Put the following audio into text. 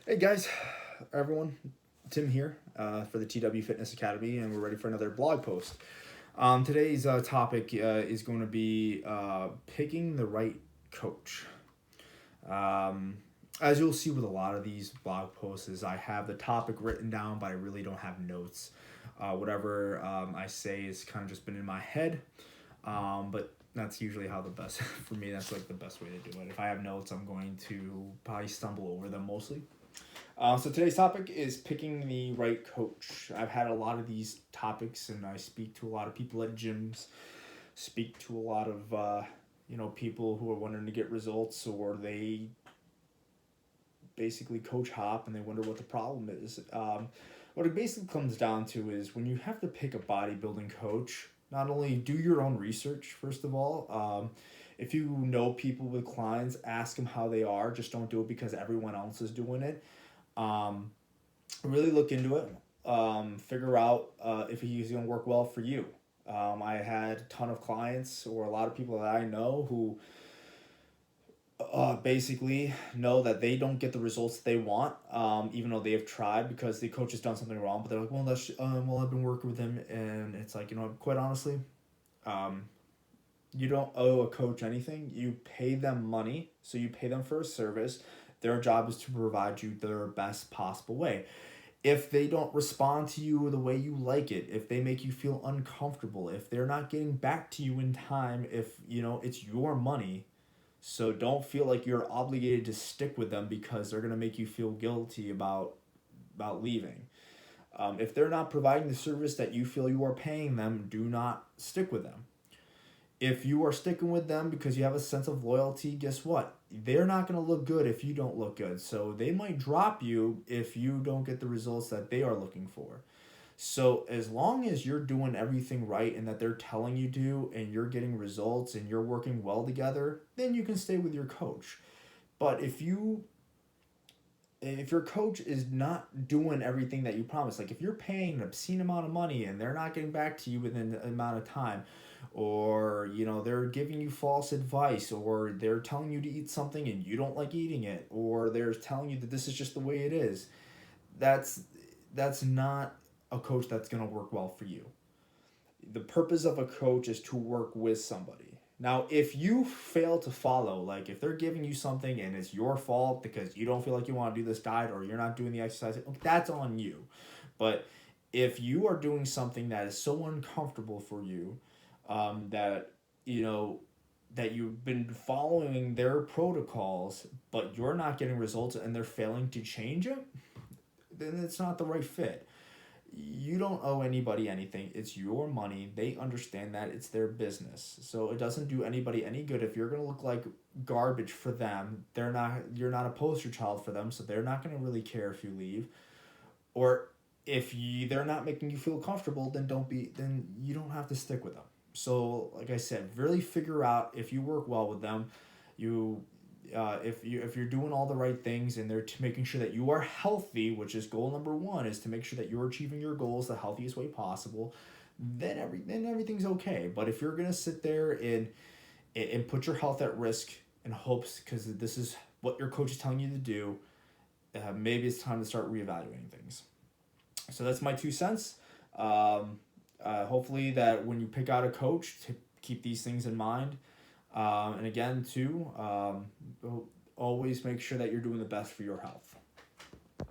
Hey guys, everyone, Tim here for the TW Fitness Academy, and we're ready for another blog post. Today's topic is going to be picking the right coach. Um, as you'll see with a lot of these blog posts, is I have the topic written down, but I really don't have notes. Whatever I say is kind of just been in my head, but that's usually how the best for me. That's like the best way to do it. If I have notes, I'm going to probably stumble over them mostly. So today's topic is picking the right coach. I've had a lot of these topics, and I speak to a lot of people at gyms. Speak to a lot of people who are wanting to get results, or they basically coach hop and they wonder what the problem is. What it basically comes down to is when you have to pick a bodybuilding coach. Not only do your own research first of all. If you know people with clients, ask them how they are. Just don't do it because everyone else is doing it. um, really look into it. Figure out if he's going to work well for you. I had a ton of clients or a lot of people that I know who basically know that they don't get the results they want, even though they have tried because the coach has done something wrong. But they're like, well, I've been working with him, and it's like, quite honestly, um, you don't owe a coach anything. You pay them money, so you pay them for a service. Their job is to provide you their best possible way. If they don't respond to you the way you like it, if they make you feel uncomfortable, if they're not getting back to you in time, if it's your money, so don't feel like you're obligated to stick with them because they're going to make you feel guilty about leaving. If they're not providing the service that you feel you are paying them, do not stick with them. If you are sticking with them because you have a sense of loyalty, guess what? They're not going to look good if you don't look good. So they might drop you if you don't get the results that they are looking for. So as long as you're doing everything right and that they're telling you to, and you're getting results and you're working well together, then you can stay with your coach. But if your coach is not doing everything that you promised, like if you're paying an obscene amount of money and they're not getting back to you within an amount of time, or they're giving you false advice, or they're telling you to eat something and you don't like eating it, or they're telling you that this is just the way it is, that's that's not a coach that's going to work well for you. The purpose of a coach is to work with somebody. Now, if you fail to follow, like if they're giving you something and it's your fault because you don't feel like you want to do this diet or you're not doing the exercise, that's on you. But if you are doing something that is so uncomfortable for you, that you know that you've been following their protocols, but you're not getting results and they're failing to change it, then it's not the right fit. You don't owe anybody anything. It's your money. They understand that. It's their business. So it doesn't do anybody any good if you're going to look like garbage for them. You're not a poster child for them, so they're not going to really care if you leave. Or if they're not making you feel comfortable, then you don't have to stick with them. So like I said, really figure out if you work well with them. You if you're doing all the right things and they're making sure that you are healthy, which is goal number one, is to make sure that you're achieving your goals the healthiest way possible, then everything's okay. But if you're gonna sit there and put your health at risk in hopes because this is what your coach is telling you to do, maybe it's time to start reevaluating things. So that's my 2 cents. Hopefully that when you pick out a coach, to keep these things in mind. And again, too, always make sure that you're doing the best for your health.